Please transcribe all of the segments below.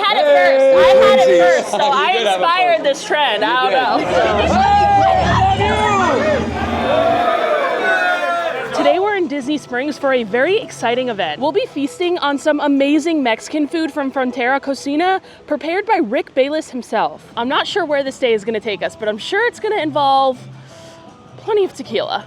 had it first. I had it first, so I inspired this trend. I don't know. Today we're in Disney Springs for a very exciting event. We'll be feasting on some amazing Mexican food from Frontera Cocina, prepared by Rick Bayless himself. I'm not sure where this day is gonna take us, but I'm sure it's gonna involve plenty of tequila.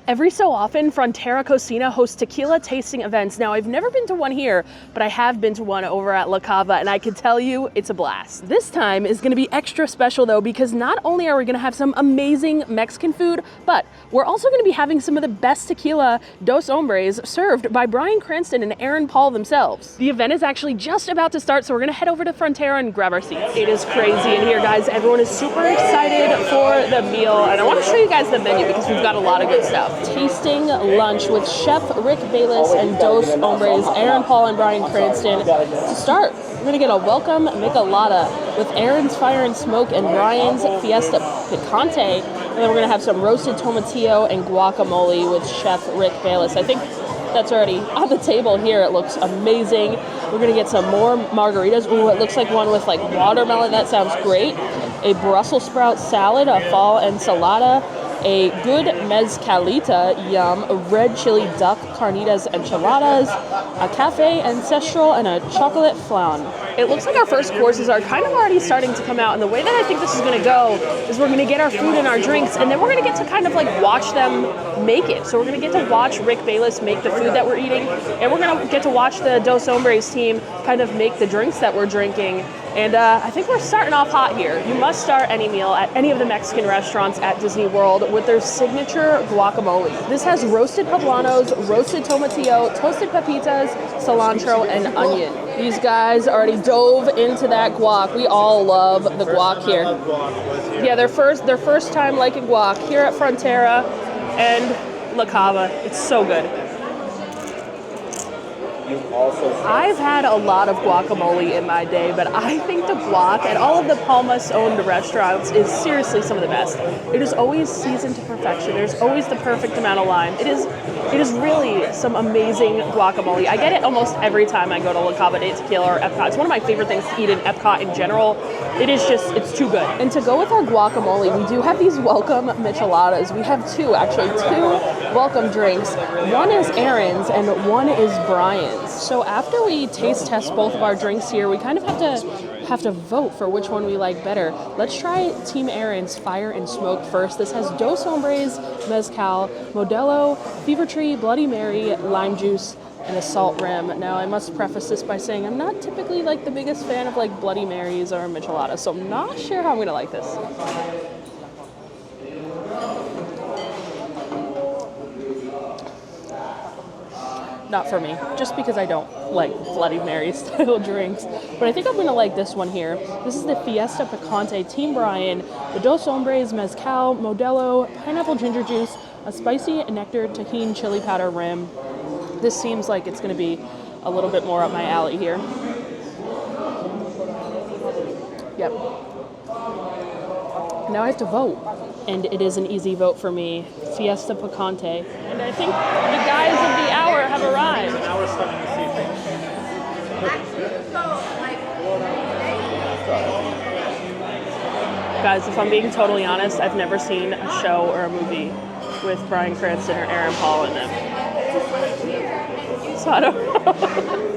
Every so often, Frontera Cocina hosts tequila tasting events. Now, I've never been to one here, but I have been to one over at Cava, and I can tell you it's a blast. This time is gonna be extra special though, because not only are we gonna have some amazing Mexican food, but we're also gonna be having some of the best tequila, Dos Hombres, served by Bryan Cranston and Aaron Paul themselves. The event is actually just about to start, so we're gonna head over to Frontera and grab our seats. It is crazy in here, guys. Everyone is super excited for the meal, and I wanna show you guys the menu because we've got a lot of good stuff. Tasting lunch with Chef Rick Bayless and Dos Hombres, Aaron Paul and Bryan Cranston. To start, we're gonna get a welcome michelada with Aaron's Fire and Smoke and Bryan's Fiesta Picante. And then we're gonna have some roasted tomatillo and guacamole with Chef Rick Bayless. I think that's already on the table here. It looks amazing. We're gonna get some more margaritas. Ooh, it looks like one with like watermelon. That sounds great. A Brussels sprout salad, a fall ensalada, a good mezcalita, yum, a red chili duck, carnitas enchiladas, a cafe ancestral, and a chocolate flan. It looks like our first courses are kind of already starting to come out, and the way that I think this is going to go is we're going to get our food and our drinks, and then we're going to get to kind of like watch them make it. So we're going to get to watch Rick Bayless make the food that we're eating, and we're going to get to watch the Dos Hombres team kind of make the drinks that we're drinking. And I think we're starting off hot here. You must start any meal at any of the Mexican restaurants at Disney World with their signature guacamole. This has roasted poblanos, roasted tomatillo, toasted pepitas, cilantro, and onion. These guys already dove into that guac. We all love the guac here. Yeah, their first time liking guac here at Frontera and Cava. It's so good. I've had a lot of guacamole in my day, but I think the guac at all of the Palmas-owned restaurants is seriously some of the best. It is always seasoned to perfection. There's always the perfect amount of lime. It is really some amazing guacamole. I get it almost every time I go to Cava de Tequila or Epcot. It's one of my favorite things to eat in Epcot in general. It's too good. And to go with our guacamole, we do have these welcome micheladas. We have two welcome drinks. One is Aaron's and one is Bryan's. So after we taste test both of our drinks here, we kind of have to vote for which one we like better. Let's try Team Aaron's Fire and Smoke first. This has Dos Hombres, Mezcal, Modelo, Fever Tree, Bloody Mary, lime juice, and a salt rim. Now, I must preface this by saying I'm not typically like the biggest fan of like Bloody Marys or micheladas, so I'm not sure how I'm gonna like this. Not for me, just because I don't like Bloody Mary style drinks. But I think I'm gonna like this one here. This is the Fiesta Picante Team Bryan, the Dos Hombres Mezcal, Modelo, pineapple ginger juice, a spicy nectar tahini chili powder rim. This seems like it's gonna be a little bit more up my alley here. Yep. Now I have to vote, and it is an easy vote for me. Fiesta Picante. And I think the guys of the hour have arrived. Guys, if I'm being totally honest, I've never seen a show or a movie with Bryan Cranston or Aaron Paul in them. So I don't know.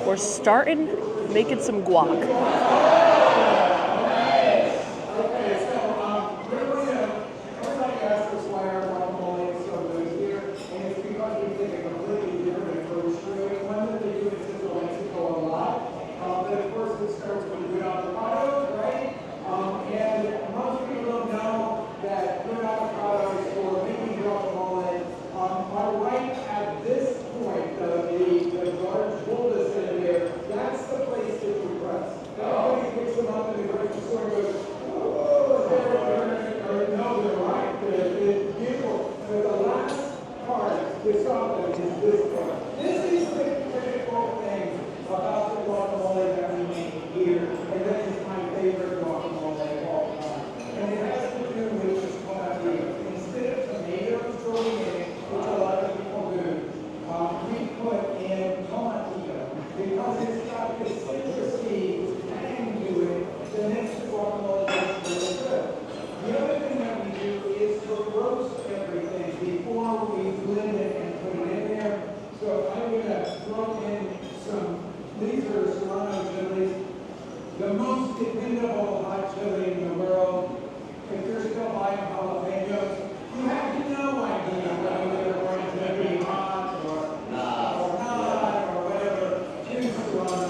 We're starting making some guac. That's the place to request. throw in some Leeser Serrano chilies, the most dependable hot chili in the world. If you're still buying jalapenos, you have no idea whether they're going to be hot or not, or whatever. Chili Serrano.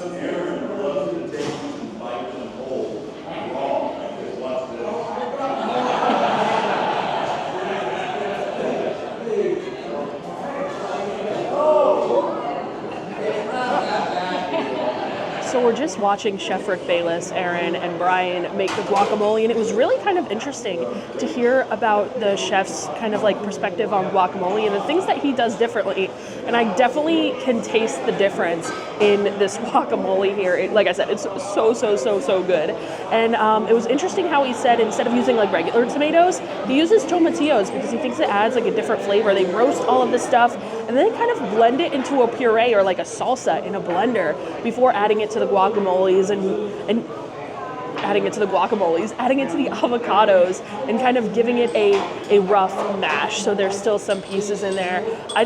So we're just watching Chef Rick Bayless, Aaron, and Bryan make the guacamole, and it was really kind of interesting to hear about the chef's kind of like perspective on guacamole and the things that he does differently. And I definitely can taste the difference in this guacamole here. Like I said, it's so good. And it was interesting how he said instead of using like regular tomatoes, he uses tomatillos because he thinks it adds like a different flavor. They roast all of this stuff and then kind of blend it into a puree or like a salsa in a blender before adding it to the guacamoles and adding it to the avocados and kind of giving it a rough mash. So there's still some pieces in there. I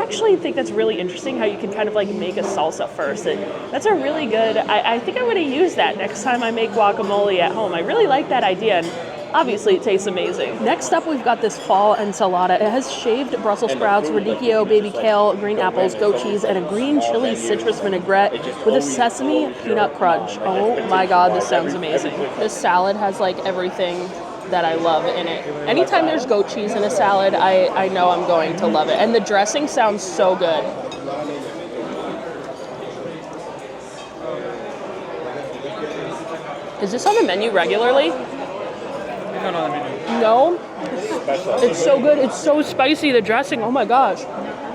actually think that's really interesting how you can kind of like make a salsa first. That's a really good, I think I'm going to use that next time I make guacamole at home. I really like that idea. And obviously, it tastes amazing. Next up, we've got this fall enchilada. It has shaved Brussels sprouts, radicchio, baby kale, green apples, goat cheese, and a green chili citrus vinaigrette with a sesame peanut crunch. Oh my God, this sounds amazing. This salad has like everything that I love in it. Anytime there's goat cheese in a salad, I know I'm going to love it. And the dressing sounds so good. Is this on the menu regularly? No. It's so good. It's so spicy, the dressing. Oh my gosh.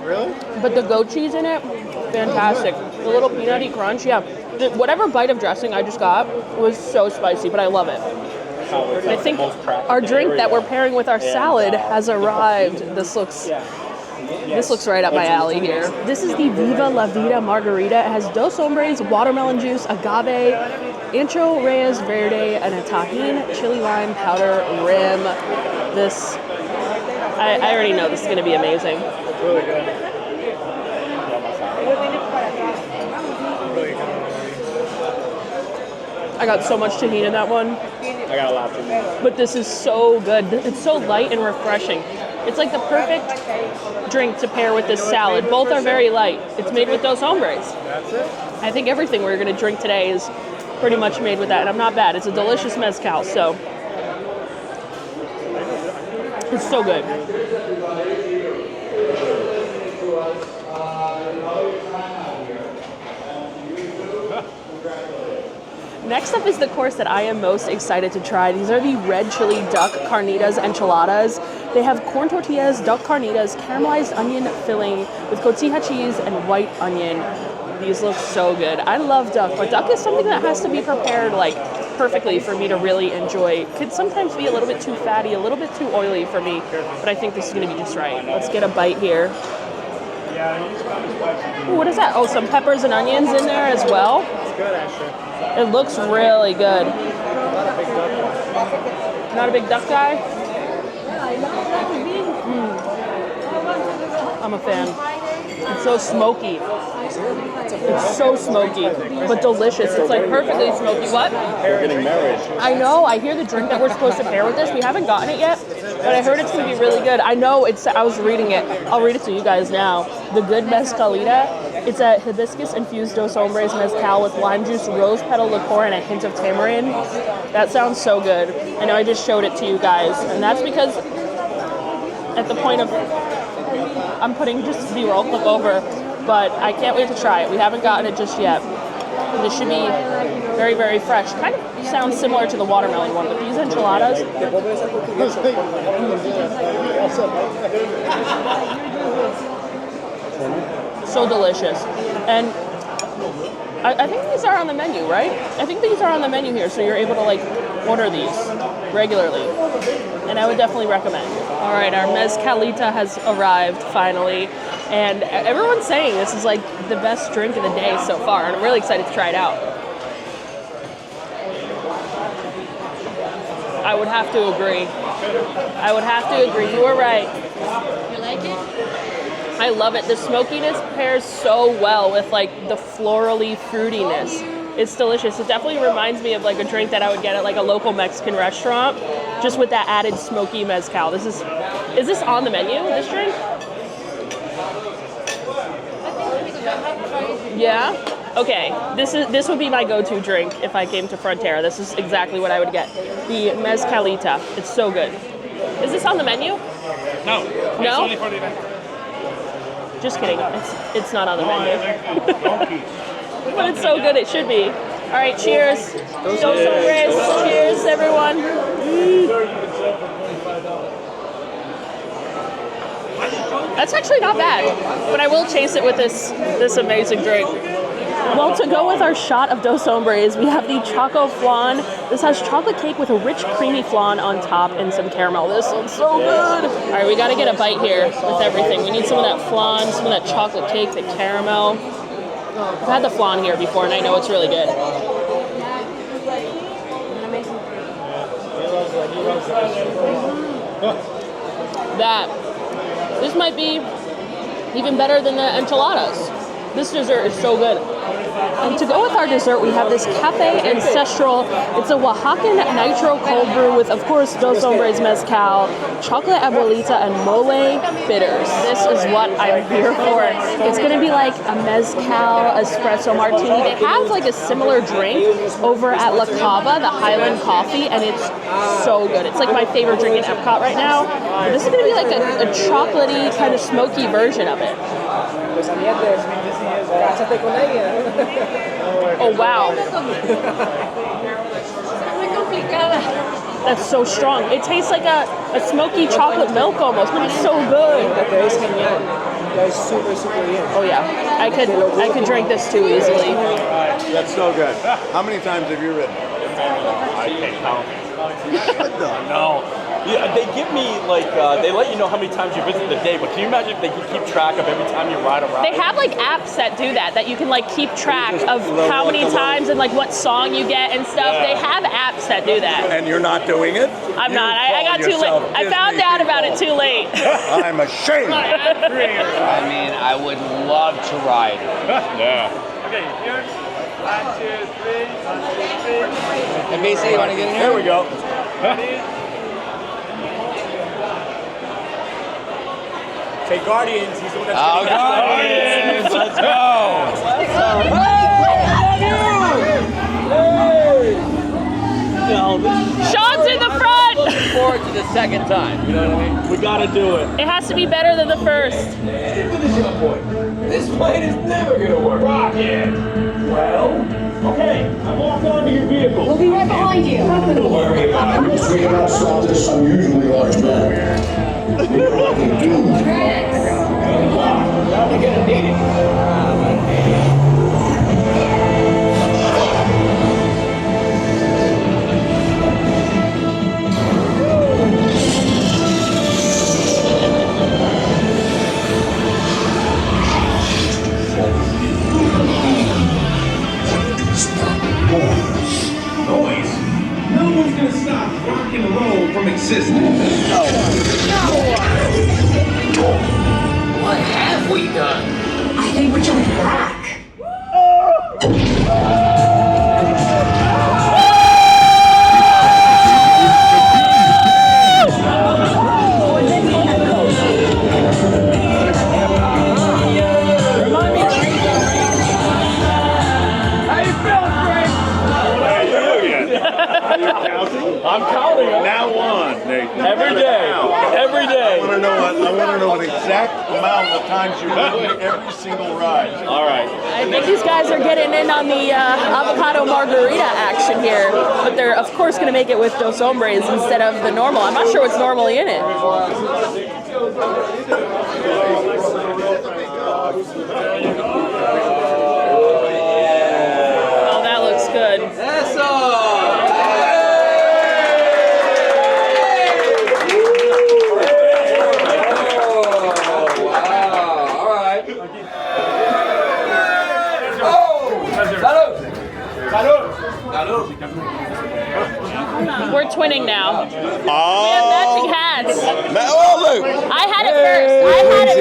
Really? But the goat cheese in it, fantastic. The little peanutty crunch, yeah. Whatever bite of dressing I just got was so spicy, but I love it. I think our drink that we're pairing with our salad has arrived. This looks right up my alley here. This is the Viva La Vida Margarita. It has dos hombres, watermelon juice, agave, ancho reyes verde, and a tajin chili lime powder rim. This, I already know this is going to be amazing. It's really good. I got so much tahini in that one. I got a lot too. But this is so good. It's so light and refreshing. It's like the perfect drink to pair with this salad. Both are very light. It's made with dos hombres. That's it? I think everything we're going to drink today is pretty much made with that, and I'm not bad. It's a delicious mezcal, so it's so good. Next up is the course that I am most excited to try. These are the red chili duck carnitas enchiladas. They have corn tortillas, duck carnitas, caramelized onion filling with cotija cheese and white onion. These look so good. I love duck, but duck is something that has to be prepared like perfectly for me to really enjoy. It can sometimes be a little bit too fatty, a little bit too oily for me, but I think this is going to be just right. Let's get a bite here. Ooh, what is that? Oh, some peppers and onions in there as well. It's good, actually. It looks really good. Not a big duck guy? I'm a fan. It's so smoky. It's so smoky, but delicious. It's like perfectly smoky. What? We're getting married. I know. I hear the drink that we're supposed to pair with this. We haven't gotten it yet, but I heard it's going to be really good. I know it's. I was reading it. I'll read it to you guys now. The Good Mezcalita. It's a hibiscus-infused dos hombres mezcal with lime juice, rose petal liqueur, and a hint of tamarind. That sounds so good. I know I just showed it to you guys, and that's because at the point of I'm putting just B-roll clip over, but I can't wait to try it. We haven't gotten it just yet. This should be very, very fresh. Kind of sounds similar to the watermelon one, but these enchiladas. So delicious. And I think these are on the menu, right? I think these are on the menu here, so you're able to like order these regularly. And I would definitely recommend. All right, our mezcalita has arrived finally. And everyone's saying this is like the best drink of the day so far. And I'm really excited to try it out. I would have to agree. I would have to agree. You were right. You like it? I love it. The smokiness pairs so well with like the florally fruitiness. It's delicious. It definitely reminds me of like a drink that I would get at like a local Mexican restaurant, just with that added smoky mezcal. Is this on the menu, this drink? Yeah? Okay, this would be my go-to drink if I came to Frontera. This is exactly what I would get. The mezcalita. It's so good. Is this on the menu? No. No? It's only for the event. Just kidding. It's not on the menu. But it's so good, it should be. All right, cheers. Dos hombres. Cheers, everyone. That's actually not bad, but I will chase it with this amazing drink. Well, to go with our shot of Dos Hombres, we have the Choco Flan. This has chocolate cake with a rich, creamy flan on top and some caramel. This looks so good. All right, we got to get a bite here with everything. We need some of that flan, some of that chocolate cake, the caramel. I've had the flan here before, and I know it's really good. This might be even better than the enchiladas. This dessert is so good. And to go with our dessert, we have this Cafe Ancestral. It's a Oaxacan nitro cold brew with, of course, Dos Hombres mezcal, chocolate abuelita, and mole bitters. This is what I'm here for. It's going to be like a mezcal espresso martini. They have like a similar drink over at La Cava, the Highland Coffee, and it's so good. It's like my favorite drink in Epcot right now. But this is going to be like a chocolatey, kind of smoky version of it. Oh, wow. That's so strong. It tastes like a smoky chocolate milk almost, but it's so good. Oh yeah, I could drink this too easily. That's so good. How many times have you ridden? I can't count. No. Yeah, they give me like they let you know how many times you visit the day, but can you imagine if they can keep track of every time you ride around? They have like apps that do that you can like keep track of how many times and like what song you get and stuff. Yeah. They have apps that do that. And you're not doing it? I'm not. I got too late. I found out about it too late. I'm ashamed. I mean, I would love to ride. Yeah. Okay, here. 1, 2, 3. 1, 2, 3. And BC, you want to get in here? There we go. Say Guardians, he's the one that's Guardians, let's go. Sean's in the front. Looking forward to the second time. You know what I mean? We gotta do it. It has to be better than the first. This plane is never gonna work. Rocket! Well, okay, I'm locked onto your vehicle. We'll be right behind you. Nothing to worry about. We cannot stop this unusually large man. We're walking doomed. You're gonna need it. Noise. No one's gonna stop rock and roll from existing. What have we done? I think we're jumping back. I'm counting them. Now one, Nathan. Every day. Every day. I want to know an exact amount of times you've ridden every single ride. All right. I think these guys are getting in on the avocado margarita action here, but they're of course going to make it with Dos Hombres instead of the normal. I'm not sure what's normally in it. Oh, that looks good. We're twinning now. We have matching hats. Oh, look. I had it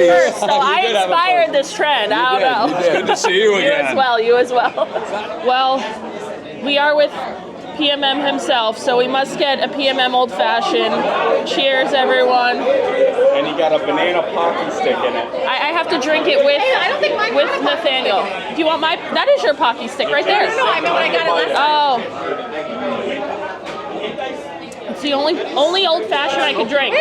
first, so I inspired this trend. I don't know. Good to see you again. You as well. Well, we are with PMM himself, so we must get a PMM old fashioned. Cheers, everyone. And you got a banana pocky stick in it. I have to drink it with Nathaniel. Do you want my? That is your pocky stick right there. No, I meant when I got it last Oh. It's the only old fashioned I could drink.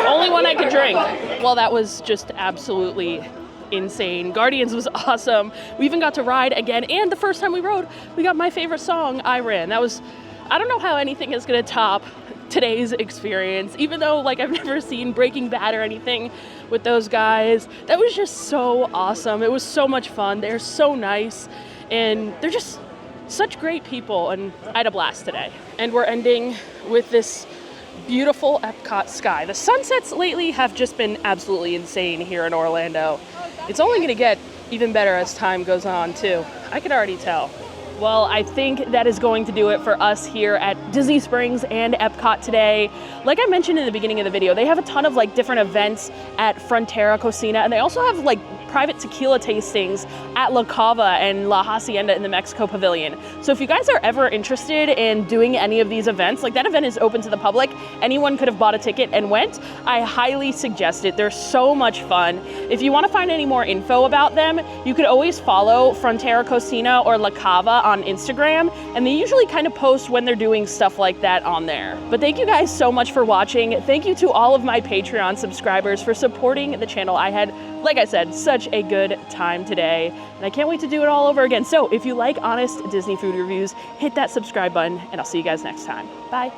Only one I could drink. Well, that was just absolutely insane. Guardians was awesome. We even got to ride again, and the first time we rode, we got my favorite song, I Ran. That was, I don't know how anything is gonna top today's experience, even though like I've never seen Breaking Bad or anything with those guys. That was just so awesome. It was so much fun. They're so nice, and they're just such great people, and I had a blast today. And we're ending with this beautiful Epcot sky. The sunsets lately have just been absolutely insane here in Orlando. It's only gonna get even better as time goes on too. I can already tell. Well, I think that is going to do it for us here at Disney Springs and Epcot today. Like I mentioned in the beginning of the video, they have a ton of like different events at Frontera Cocina, and they also have like private tequila tastings at La Cava and La Hacienda in the Mexico Pavilion. So if you guys are ever interested in doing any of these events, like that event is open to the public. Anyone could have bought a ticket and went. I highly suggest it. They're so much fun. If you want to find any more info about them, you could always follow Frontera Cocina or La Cava on Instagram, and they usually kind of post when they're doing stuff like that on there. But thank you guys so much for watching. Thank you to all of my Patreon subscribers for supporting the channel. I had, like I said, such a good time today, and I can't wait to do it all over again. So if you like honest Disney food reviews, hit that subscribe button, and I'll see you guys next time. Bye.